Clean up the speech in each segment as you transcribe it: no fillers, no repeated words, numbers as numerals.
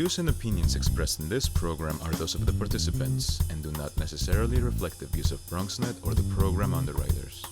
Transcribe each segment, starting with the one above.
views and opinions expressed in this program are those of the participants and do not necessarily reflect the views of BronxNet or the program underwriters.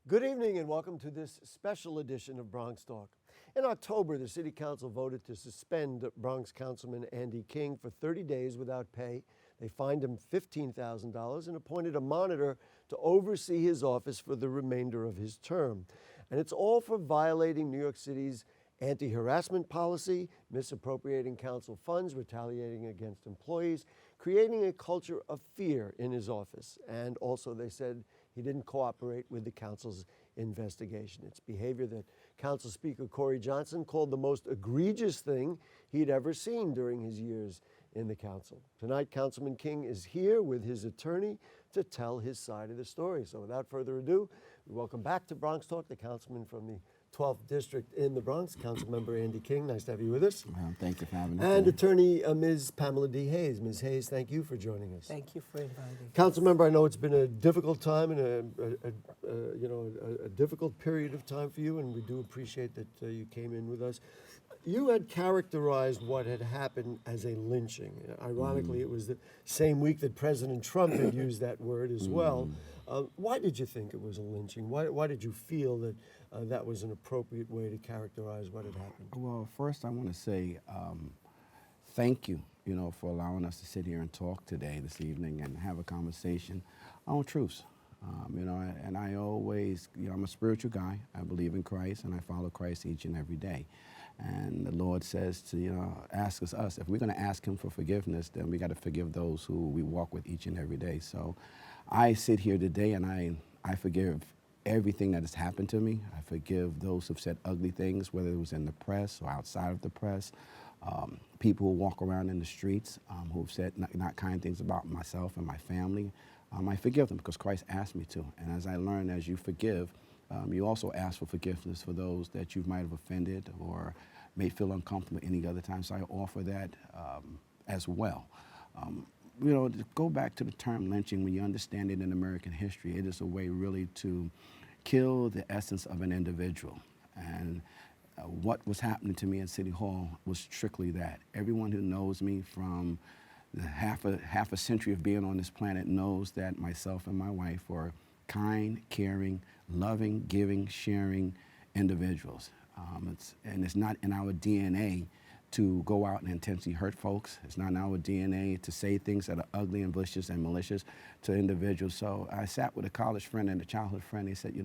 Good evening and welcome to this special edition of BronxTalk. In October, the City Council voted to suspend Bronx Councilman Andy King for 30 days without pay. They fined him $15,000 and appointed a monitor to oversee his office for the remainder of his term. And it's all for violating New York City's anti-harassment policy, misappropriating council funds, retaliating against employees, creating a culture of fear in his office. And also they said he didn't cooperate with the council's investigation. It's behavior that Council Speaker Corey Johnson called the most egregious thing he'd ever seen during his years in the council. Tonight, Councilman King is here with his attorney to tell his side of the story. So without further ado, we welcome back to BronxTalk the councilman from the 12th District in the Bronx, Councilmember Andy King. Nice to have you with us. Well, thank you for having us. And attorney Ms. Pamela D. Hayes. Ms. Hayes, thank you for joining us. Thank you for inviting me. Councilmember, I know it's been a difficult time and a difficult period of time for you, and we do appreciate that you came in with us. You had characterized what had happened as a lynching. Ironically, it was the same week that President Trump had used that word as well. Why did you think it was a lynching? Why did you feel that that was an appropriate way to characterize what had happened? Well, first I want to say thank you, for allowing us to sit here and talk today, this evening, and have a conversation on truths. And I always, I'm a spiritual guy. I believe in Christ, and I follow Christ each and every day. And the Lord says to, ask us, if we're going to ask him for forgiveness, then we got to forgive those who we walk with each and every day. So I sit here today and I forgive everything that has happened to me. I forgive those who've said ugly things, whether it was in the press or outside of the press. People who walk around in the streets who've said not kind things about myself and my family. I forgive them because Christ asked me to. And as I learn, as you forgive, you also ask for forgiveness for those that you might have offended or may feel uncomfortable any other time. So I offer that as well. To go back to the term lynching, when you understand it in American history, it is a way really to kill the essence of an individual. And what was happening to me at City Hall was strictly that. Everyone who knows me from the half a century of being on this planet knows that myself and my wife are kind, caring, loving, giving, sharing individuals. It's not in our DNA to go out and intentionally hurt folks. It's not in our DNA to say things that are ugly and vicious and malicious to individuals. So I sat with a college friend and a childhood friend. They said,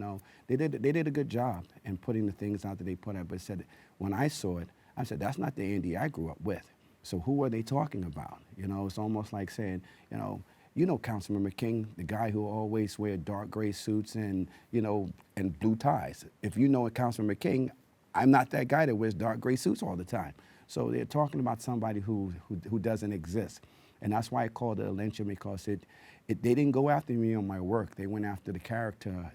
they did a good job in putting the things out that they put out. But said, when I saw it, I said, that's not the Andy I grew up with. So who are they talking about? It's almost like saying, Councilmember King, the guy who always wear dark gray suits and blue ties. If you know a Councilmember King, I'm not that guy that wears dark gray suits all the time. So they're talking about somebody who doesn't exist. And that's why I called it a lynching, because they didn't go after me on my work. They went after the character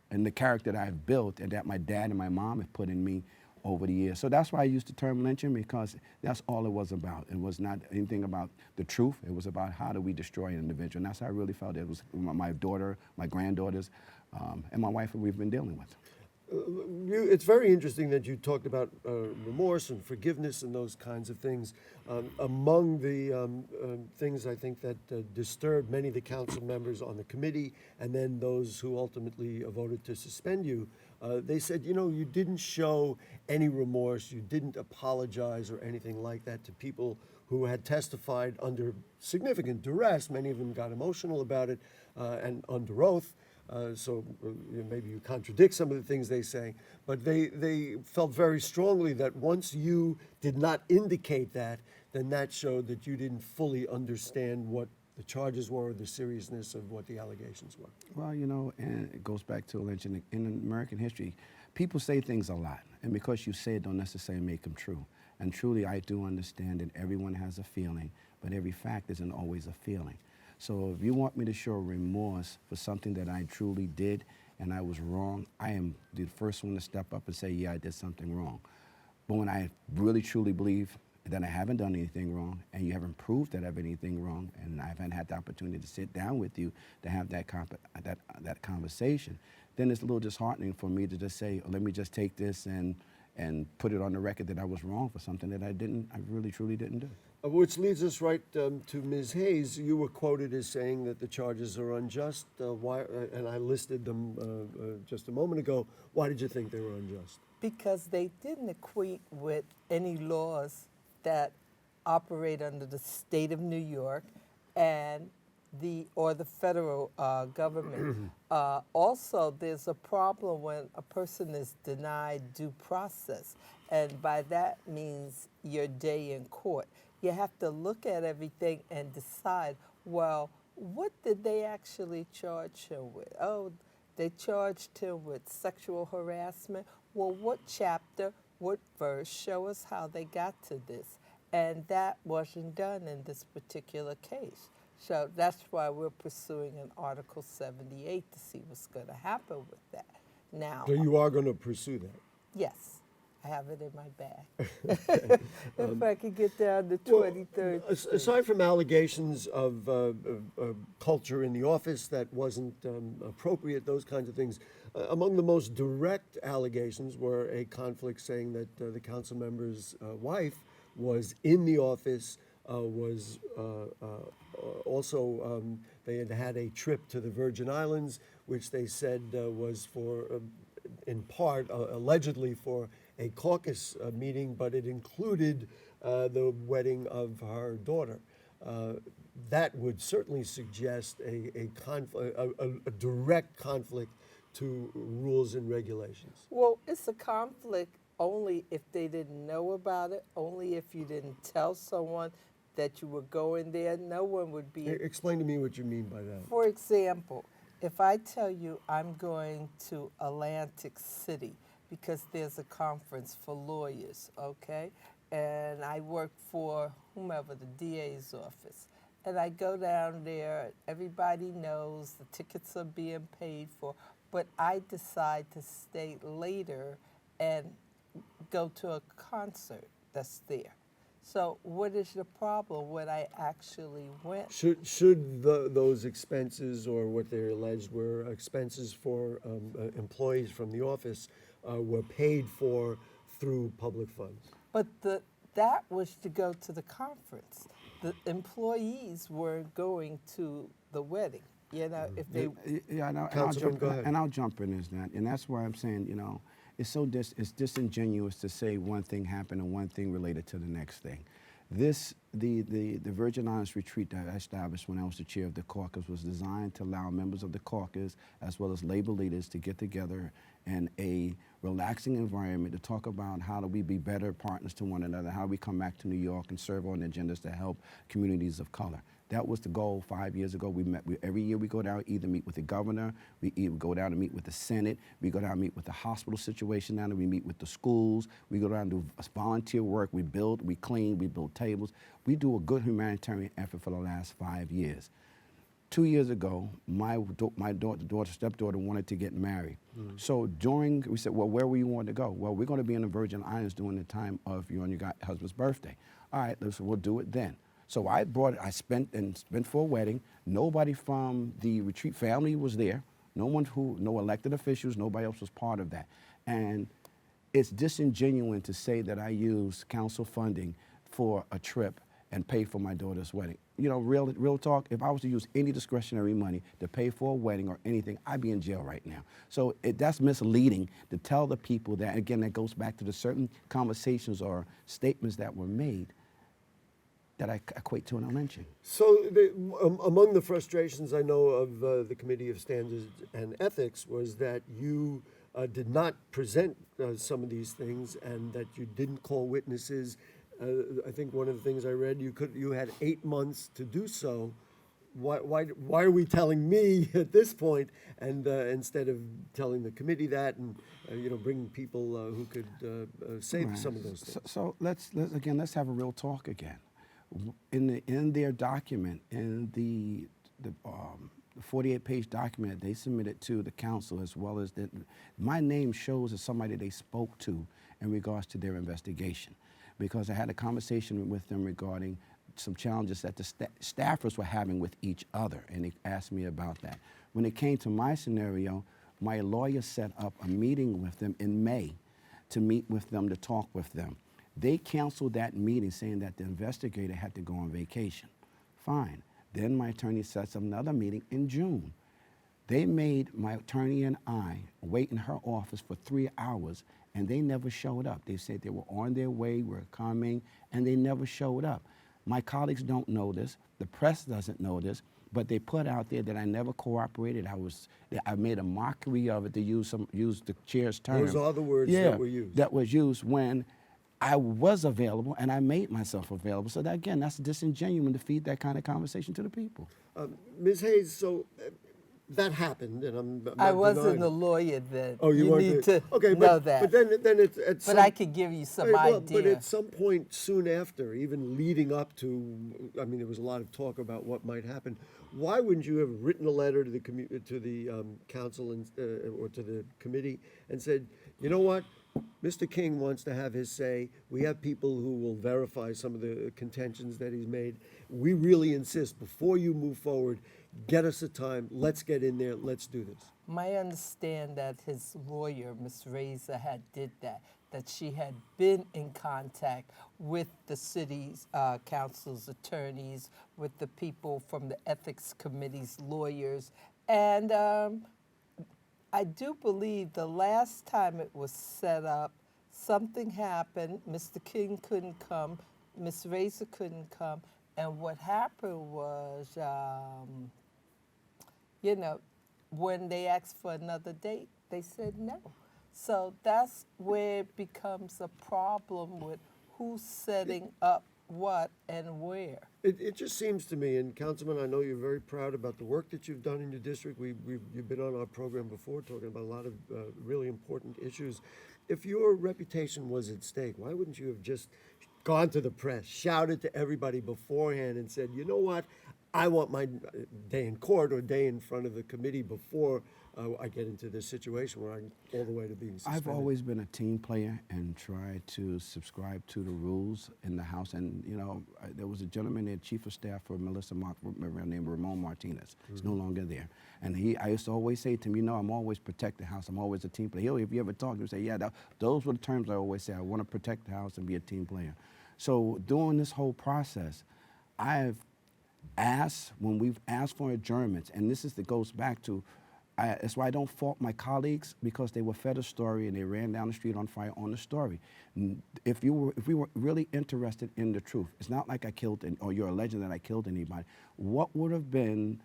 and the character that I've built and that my dad and my mom have put in me over the years. So that's why I used the term lynching, because that's all it was about. It was not anything about the truth. It was about how do we destroy an individual. And that's how I really felt. It was my daughter, my granddaughters, and my wife that we've been dealing with. It's very interesting that you talked about remorse and forgiveness and those kinds of things. Among the things I think that disturbed many of the council members on the committee and then those who ultimately voted to suspend you, they said, you didn't show any remorse, you didn't apologize or anything like that to people who had testified under significant duress. Many of them got emotional about it and under oath. Maybe you contradict some of the things they say, but they felt very strongly that once you did not indicate that, then that showed that you didn't fully understand what the charges were, or the seriousness of what the allegations were. Well, and it goes back to lynching. In American history, people say things a lot, and because you say it don't necessarily make them true. And truly, I do understand that everyone has a feeling, but every fact isn't always a feeling. So if you want me to show remorse for something that I truly did and I was wrong, I am the first one to step up and say, yeah, I did something wrong. But when I really truly believe that I haven't done anything wrong and you haven't proved that I've done anything wrong and I haven't had the opportunity to sit down with you to have that conversation, then it's a little disheartening for me to just say, let me just take this and put it on the record that I was wrong for something that I really truly didn't do. Which leads us right to Ms. Hayes. You were quoted as saying that the charges are unjust. Why? And I listed them just a moment ago. Why did you think they were unjust? Because they didn't equate with any laws that operate under the state of New York and the federal government. Also, there's a problem when a person is denied due process, and by that means your day in court. You have to look at everything and decide, well, what did they actually charge him with? Oh, they charged him with sexual harassment. Well, what chapter, what verse show us how they got to this? And that wasn't done in this particular case. So that's why we're pursuing an Article 78 to see what's going to happen with that. Now, So you are going to pursue that? yes, I have it in my bag. If I could get down to 23rd. Well, aside from allegations of culture in the office that wasn't appropriate, those kinds of things, among the most direct allegations were a conflict saying that the council member's wife was in the office, also they had a trip to the Virgin Islands, which they said was for, in part, allegedly for a caucus meeting, but it included the wedding of her daughter. That would certainly suggest a direct conflict to rules and regulations. Well, it's a conflict only if they didn't know about it, only if you didn't tell someone that you were going there. No one would be. Explain to me what you mean by that. For example, if I tell you I'm going to Atlantic City because there's a conference for lawyers, okay? And I work for whomever, the DA's office. And I go down there, everybody knows the tickets are being paid for, but I decide to stay later and go to a concert that's there. So what is the problem when I actually went? Should those expenses, or what they alleged were expenses for employees from the office, were paid for through public funds? But that was to go to the conference. The employees were going to the wedding. You know, if they and I'll jump in as that, and that's why I'm saying, it's it's disingenuous to say one thing happened and one thing related to the next thing. The Virgin Islands retreat that I established when I was the chair of the caucus was designed to allow members of the caucus as well as labor leaders to get together in a relaxing environment to talk about how do we be better partners to one another, how we come back to New York and serve on agendas to help communities of color. That was the goal 5 years ago. Every year we go down, either meet with the governor, we go down to meet with the Senate, we go down and meet with the hospital situation down there, we meet with the schools, we go down and do volunteer work, we build, we clean, we build tables. We do a good humanitarian effort for the last 5 years. 2 years ago, my stepdaughter wanted to get married. So we said, well, where were you wanting to go? Well, we're going to be in the Virgin Islands during the time of you and your husband's birthday. All right, we'll do it then. So I spent for a wedding. Nobody from the retreat family was there. No elected officials, nobody else was part of that. And it's disingenuous to say that I used council funding for a trip and pay for my daughter's wedding. Real talk, if I was to use any discretionary money to pay for a wedding or anything, I'd be in jail right now. So that's misleading to tell the people that, again, that goes back to the certain conversations or statements that were made. that I equate to a lynching. So among the frustrations I know of the Committee of Standards and Ethics was that you did not present some of these things and that you didn't call witnesses. I think one of the things I read, you had 8 months to do so. Why are we telling me at this point, and instead of telling the committee that, and bringing people who could save Right. some of those things? So let's have a real talk again. In their document, in the 48-page document they submitted to the council, as well as my name shows as somebody they spoke to in regards to their investigation, because I had a conversation with them regarding some challenges that the staffers were having with each other, and they asked me about that. When it came to my scenario, my lawyer set up a meeting with them in May to meet with them, to talk with them. They canceled that meeting saying that the investigator had to go on vacation. Fine. Then my attorney sets up another meeting in June. They made my attorney and I wait in her office for 3 hours, and they never showed up. They said they were on their way, were coming, and they never showed up. My colleagues don't know this. The press doesn't know this, but they put out there that I never cooperated. I made a mockery of it, to use the chair's term. Those are the words that were used. That was used when I was available and I made myself available. So that, again, that's disingenuous to feed that kind of conversation to the people. Ms. Hayes, so that happened, and I'm not I wasn't denying a it. lawyer then. Oh, you weren't need the- to okay, know but, that. But then it's at some. But I could give you some Right, well, idea. But at some point soon after, even leading up to, there was a lot of talk about what might happen. Why wouldn't you have written a letter to the council and, or to the committee and said, you know what, Mr. King wants to have his say. We have people who will verify some of the contentions that he's made. We really insist, before you move forward, get us a time. Let's get in there. Let's do this. My understand that his lawyer, Ms. Reza, had did that she had been in contact with the city's council's attorneys, with the people from the ethics committee's lawyers, and I do believe the last time it was set up, something happened. Mr. King couldn't come, Ms. Reza couldn't come, and what happened was, when they asked for another date, they said no. So that's where it becomes a problem with who's setting up what and where. It just seems to me, and Councilman, I know you're very proud about the work that you've done in your district. You've been on our program before talking about a lot of really important issues. If your reputation was at stake, why wouldn't you have just gone to the press, shouted to everybody beforehand and said, you know what, I want my day in court or day in front of the committee before I get into this situation where I'm all the way to being suspended? I've always been a team player and tried to subscribe to the rules in the House. And, there was a gentleman there, Chief of Staff for Melissa named Ramon Martinez. He's no longer there. And I used to always say to him, I'm always protect the House. I'm always a team player. If you ever talk to him, say, yeah, those were the terms I always say. I want to protect the House and be a team player. So during this whole process, I've asked, when we've asked for adjournments, and this goes back to, that's why I don't fault my colleagues, because they were fed a story and they ran down the street on fire on the story. If we were really interested in the truth, it's not like I killed, or you're alleging that I killed anybody. What would have been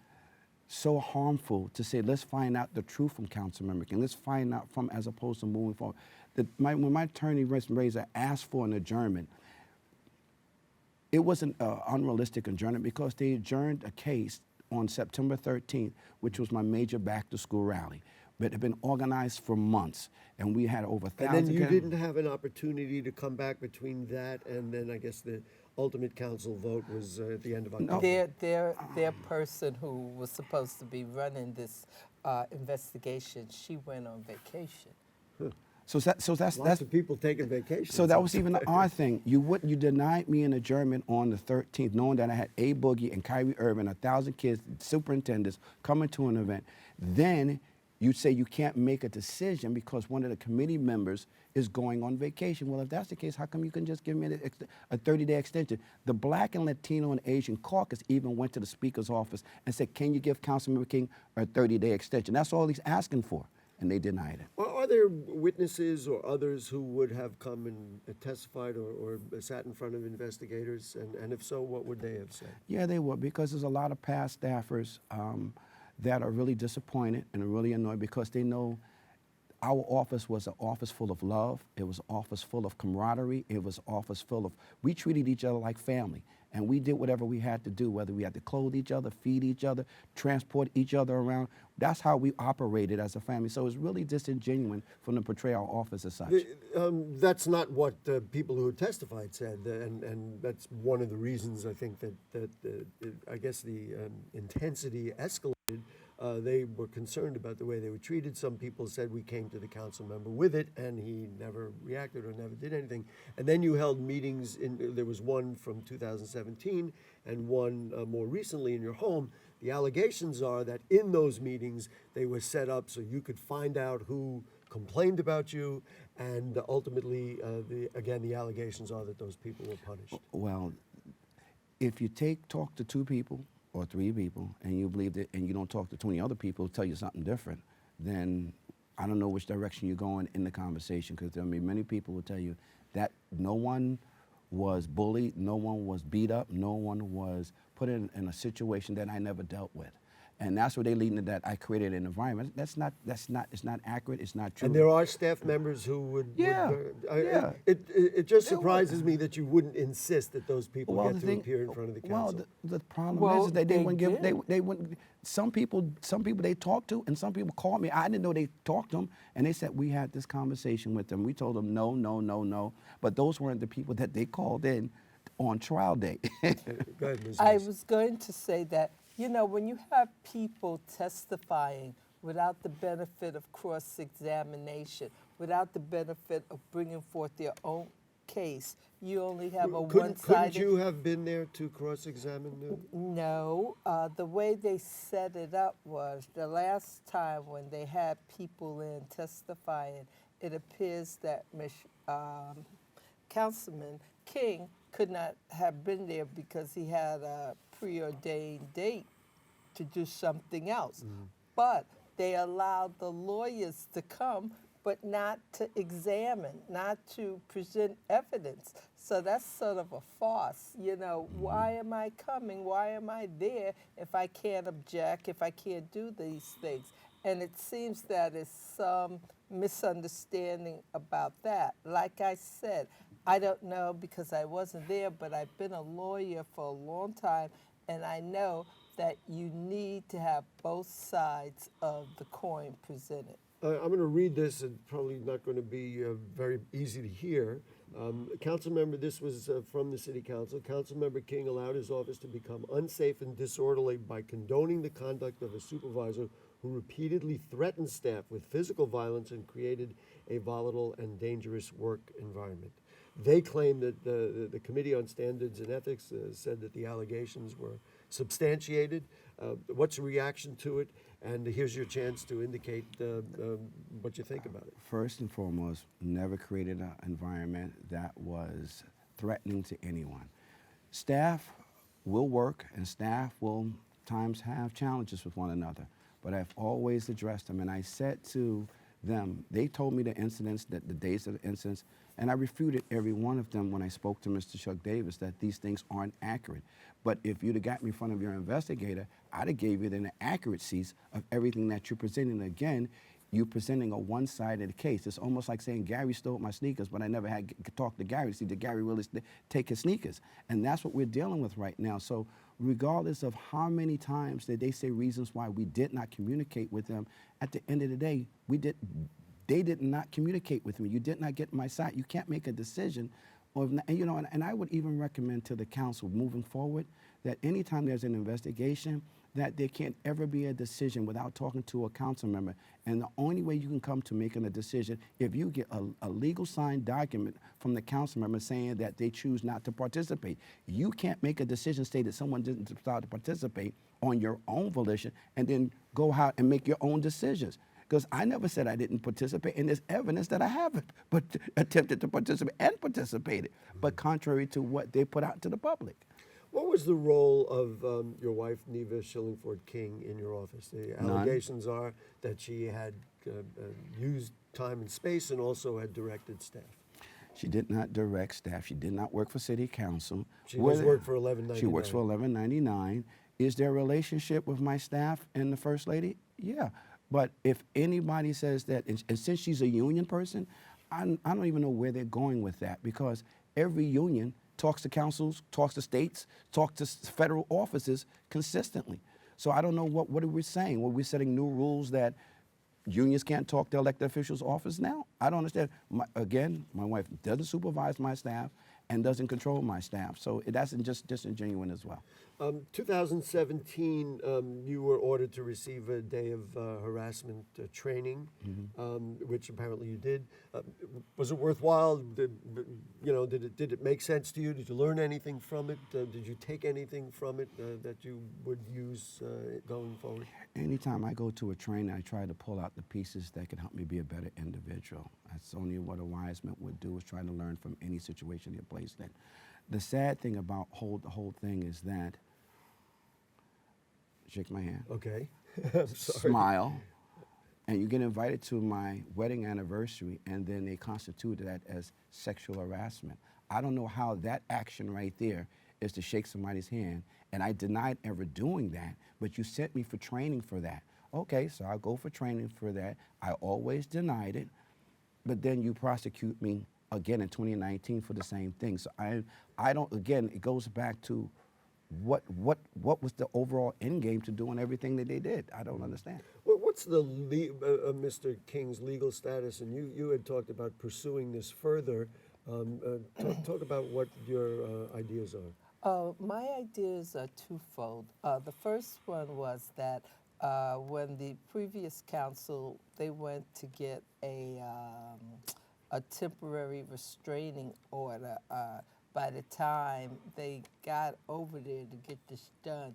so harmful to say, let's find out the truth from Councilmember King, let's find out from, as opposed to moving forward. When my attorney, Reza, asked for an adjournment, it wasn't an unrealistic adjournment, because they adjourned a case on September 13th, which was my major back-to-school rally. But it had been organized for months, and we had over 1,000. And then you didn't have an opportunity to come back between that and then, I guess, the ultimate council vote was at the end of October. Their person who was supposed to be running this investigation, she went on vacation. So that's Lots of people taking vacations. So that was even the odd thing. You denied me an adjournment on the 13th, knowing that I had A Boogie and Kyrie Irving, 1,000 kids, superintendents coming to an event. Then you'd say you can't make a decision because one of the committee members is going on vacation. Well, if that's the case, how come you can just give me a 30-day extension? The Black and Latino and Asian caucus even went to the Speaker's office and said, can you give Councilmember King a 30-day extension? That's all he's asking for, and they denied it. Well, Are there witnesses or others who would have come and testified or sat in front of investigators? And if so, what would they have said? Yeah, they would, because there's a lot of past staffers that are really disappointed and are really annoyed because they know our office was an office full of love. It was an office full of camaraderie. It was an office full of, we treated each other like family. And we did whatever we had to do, whether we had to clothe each other, feed each other, transport each other around. That's how we operated as a family. So it's really disingenuous from to portray our office as such. That's not what people who testified said, and that's one of the reasons I think that I guess the intensity escalated. They were concerned about the way they were treated. Some people said we came to the council member with it, and he never reacted or never did anything. And then you held meetings. There was one from 2017 and one more recently in your home. The allegations are that in those meetings they were set up so you could find out who complained about you, and ultimately, the allegations are that those people were punished. Well, if you talk to 2 people or 3 people, and you believe that, and you don't talk to 20 other people who tell you something different, then I don't know which direction you're going in the conversation, because there may be many people will tell you that no one was bullied, no one was beat up, no one was put in a situation that I never dealt with. And that's where they lead into that I created an environment. It's not accurate, it's not true. And there are staff members who would. Yeah. It just surprises me that you wouldn't insist that those people get to appear in front of the council. Well, the problem is that they wouldn't give. They wouldn't. Some people they talked to, and some people called me. I didn't know they talked to them, and they said we had this conversation with them. We told them no, no, no, no. But those weren't the people that they called in on trial day. Go ahead, Ms. I Hayes. was going to say that, when you have people testifying without the benefit of cross-examination, without the benefit of bringing forth their own case, you only have a one-sided. Couldn't you have been there to cross-examine them? No. The way they set it up was the last time when they had people in testifying, it appears that Councilman King could not have been there because he had a preordained date to do something else. But they allowed the lawyers to come, but not to examine, not to present evidence. So that's sort of a farce. Why am I coming? Why am I there if I can't object, if I can't do these things? And it seems that there's some misunderstanding about that. Like I said, I don't know because I wasn't there, but I've been a lawyer for a long time, and I know that you need to have both sides of the coin presented. I'm going to read this. It's probably not going to be very easy to hear. Council member, this was from the City Council. Councilmember King allowed his office to become unsafe and disorderly by condoning the conduct of a supervisor who repeatedly threatened staff with physical violence and created a volatile and dangerous work environment. They claim that the Committee on Standards and Ethics said that the allegations were substantiated. What's your reaction to it? And here's your chance to indicate what you think about it. First and foremost, never created an environment that was threatening to anyone. Staff will work, and staff will times have challenges with one another, but I've always addressed them. And I said to them, they told me the incidents, that the days of the incidents, and I refuted every one of them when I spoke to Mr. Chuck Davis that these things aren't accurate. But if you'd have got me in front of your investigator, I'd have gave you the inaccuracies of everything that you're presenting. Again, you're presenting a one-sided case. It's almost like saying Gary stole my sneakers, but I never had to talk to Gary to see did Gary really take his sneakers. And that's what we're dealing with right now. So regardless of how many times that they say reasons why we did not communicate with them, at the end of the day, they did not communicate with me. You did not get my side. You can't make a decision. And I would even recommend to the council moving forward that anytime there's an investigation, that there can't ever be a decision without talking to a council member. And the only way you can come to making a decision, if you get a legal signed document from the council member saying that they choose not to participate. You can't make a decision say that someone didn't decide to participate on your own volition and then go out and make your own decisions. Because I never said I didn't participate, and there's evidence that I haven't but attempted to participate and participated, but contrary to what they put out to the public. What was the role of your wife, Neva Shillingford King, in your office? The allegations are that she had used time and space and also had directed staff. She did not direct staff. She did not work for city council. She does work for 1199. She works for 1199. Is there a relationship with my staff and the First Lady? Yeah. But if anybody says that, and since she's a union person, I don't even know where they're going with that, because every union talks to councils, talks to states, talks to federal offices consistently. So I don't know what are we saying? Were we setting new rules that unions can't talk to elected officials' office now? I don't understand. Again, my wife doesn't supervise my staff and doesn't control my staff. So that's just disingenuous as well. 2017, you were ordered to receive a day of harassment training, which apparently you did. Was it worthwhile? Did it make sense to you? Did you learn anything from it? Did you take anything from it that you would use going forward? Anytime I go to a training, I try to pull out the pieces that can help me be a better individual. That's only what a wise man would do, is try to learn from any situation you're placed in. The sad thing about the whole thing is that, shake my hand. Okay. I'm sorry. Smile, and you get invited to my wedding anniversary, and then they constitute that as sexual harassment. I don't know how that action right there is to shake somebody's hand, and I denied ever doing that, but you sent me for training for that. Okay, so I'll go for training for that. I always denied it, but then you prosecute me again in 2019 for the same thing. So I don't, again, it goes back to what was the overall end game to doing everything that they did? I don't understand. Well, what's the Mr. King's legal status? And you had talked about pursuing this further. Talk about what your ideas are. My ideas are twofold. The first one was that when the previous council, they went to get a temporary restraining order. By the time they got over there to get this done,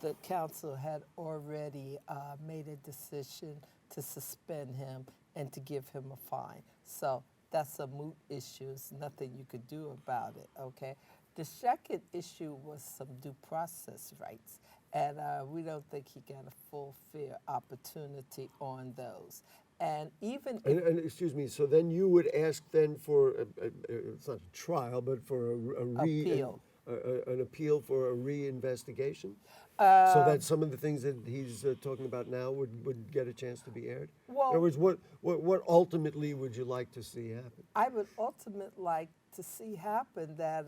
the council had already made a decision to suspend him and to give him a fine. So that's a moot issue. There's nothing you could do about it, okay? The second issue was some due process rights, and we don't think he got a full, fair opportunity on those. And even and excuse me, so then you would ask then for, it's not a trial, but for appeal. An appeal for a reinvestigation? So that some of the things that he's talking about now would get a chance to be aired? Well, in other words, what ultimately would you like to see happen? I would ultimately like to see happen that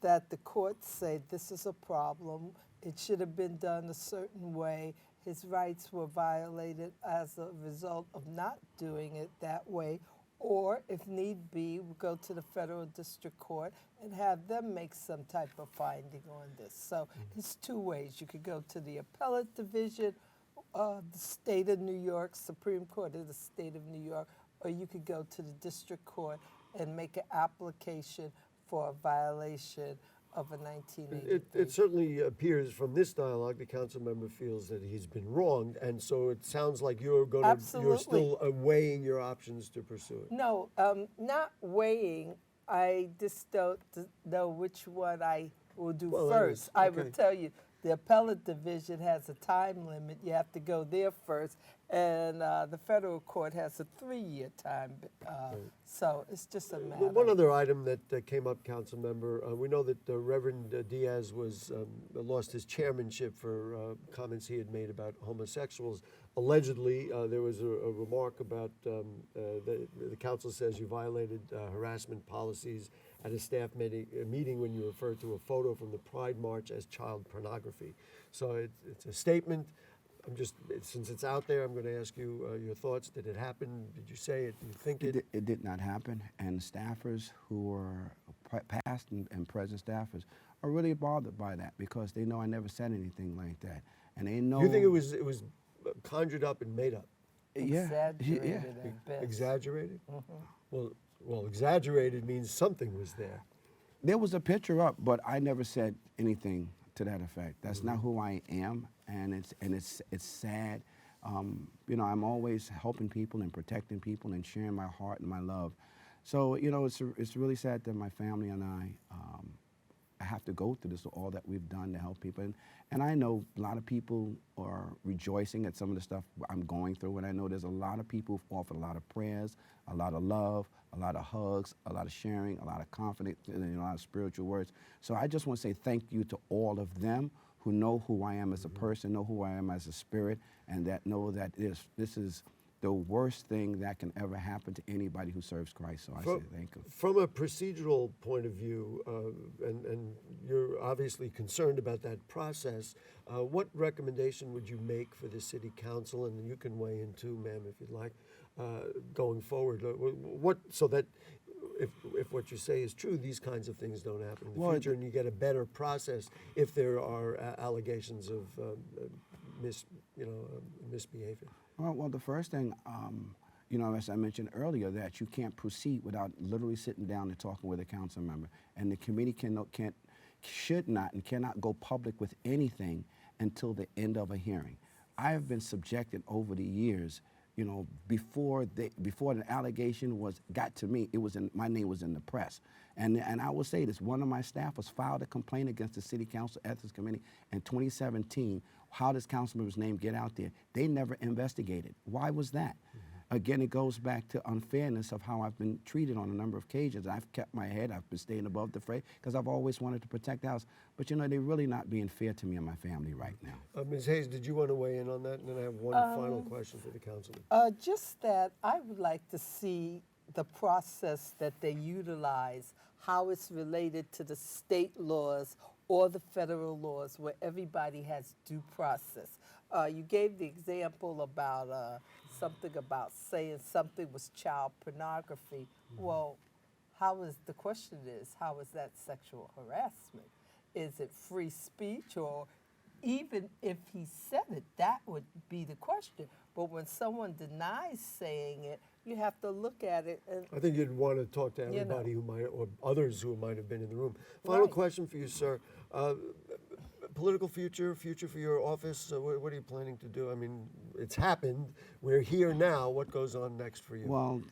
that the courts say this is a problem. It should have been done a certain way. His rights were violated as a result of not doing it that way. Or, if need be, we'll go to the federal district court and have them make some type of finding on this. So it's two ways. You could go to the appellate division of the state of New York, Supreme Court of the state of New York, or you could go to the district court and make an application for a violation of a 1983. It certainly appears from this dialogue the council member feels that he's been wronged, and so it sounds like you're still weighing your options to pursue it. No, not weighing. I just don't know which one I will do first. I will tell you, the appellate division has a time limit. You have to go there first, and the federal court has a 3-year time. So it's just a matter. One other item that came up, council member, we know that Reverend Diaz lost his chairmanship for comments he had made about homosexuals. Allegedly, there was a remark about the council says you violated harassment policies at a staff meeting when you referred to a photo from the Pride March as child pornography. So it's a statement. Since it's out there, I'm going to ask you your thoughts. Did it happen? Did you say it? Do you think it? It did not happen. And staffers who are past and present staffers are really bothered by that, because they know I never said anything like that. And they know. You think it was conjured up and made up? Yeah. Exaggerated at best. Exaggerated? Well, exaggerated means something was there. There was a picture up, but I never said anything to that effect. That's not who I am, and it's sad. I'm always helping people and protecting people and sharing my heart and my love. So it's really sad that my family and I have to go through this, all that we've done to help people. And I know a lot of people are rejoicing at some of the stuff I'm going through, and I know there's a lot of people who've offered a lot of prayers, a lot of love, a lot of hugs, a lot of sharing, a lot of confidence, and a lot of spiritual words. So I just want to say thank you to all of them who know who I am as a person, know who I am as a spirit, and that know that this is the worst thing that can ever happen to anybody who serves Christ. So I say thank you. From a procedural point of view, and you're obviously concerned about that process, what recommendation would you make for the city council, and you can weigh in too, ma'am, if you'd like, going forward? So that if what you say is true, these kinds of things don't happen in the future, and you get a better process if there are allegations of misbehavior. Well, the first thing, as I mentioned earlier, that you can't proceed without literally sitting down and talking with a council member, and the committee should not and cannot go public with anything until the end of a hearing. I have been subjected over the years. Before the allegation got to me, my name was in the press, and I will say this: one of my staffers filed a complaint against the City Council Ethics Committee in 2017. How does council member's name get out there? They never investigated. Why was that? Again, it goes back to unfairness of how I've been treated on a number of occasions. I've kept my head. I've been staying above the fray because I've always wanted to protect the house. But they're really not being fair to me and my family right now. Ms. Hayes, did you want to weigh in on that? And then I have one final question for the councilman. Just that I would like to see the process that they utilize, how it's related to the state laws or the federal laws where everybody has due process. You gave the example about something about saying something was child pornography. Well, the question is, how is that sexual harassment? Is it free speech? Or even if he said it, that would be the question. But when someone denies saying it, you have to look at it. And, I think you'd want to talk to everybody who might, or others who might have been in the room. Final question for you, sir. Political future for your office, what are you planning to do? I mean, it's happened. We're here now. What goes on next for you? Well,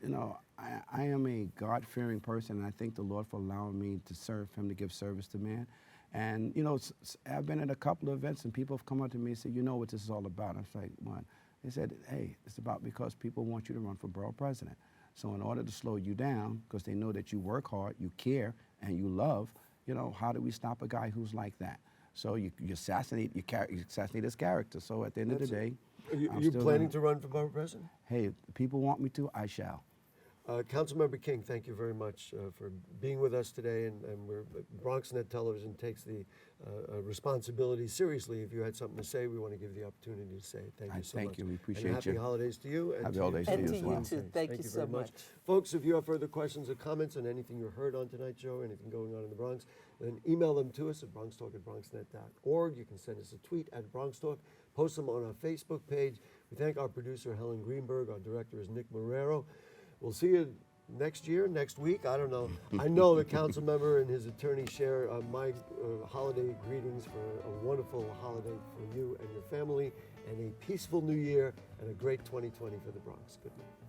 I am a God-fearing person, and I thank the Lord for allowing me to serve Him, to give service to man. And, I've been at a couple of events, and people have come up to me and said, you know what this is all about? I was like, what? They said, hey, it's about because people want you to run for borough president. So in order to slow you down, because they know that you work hard, you care, and you love, how do we stop a guy who's like that? So you assassinate his character. So at the end of the day, you planning to run for borough president? Hey, if people want me to, I shall. Councilmember King, thank you very much for being with us today, and BronxNet Television takes the responsibility seriously. If you had something to say, we want to give you the opportunity to say it. Thank you so much. Thank you. We appreciate and happy holidays to you. And happy holidays to you as well. Too. Thank you so much. Folks, if you have further questions or comments on anything you heard on tonight's show, anything going on in the Bronx, then email them to us at bronxtalk@bronxnet.org. You can send us a tweet at BronxTalk. Post them on our Facebook page. We thank our producer, Helen Greenberg. Our director is Nick Marrero. We'll see you next week. I don't know. I know the council member and his attorney share my holiday greetings for a wonderful holiday for you and your family, and a peaceful new year, and a great 2020 for the Bronx. Good night.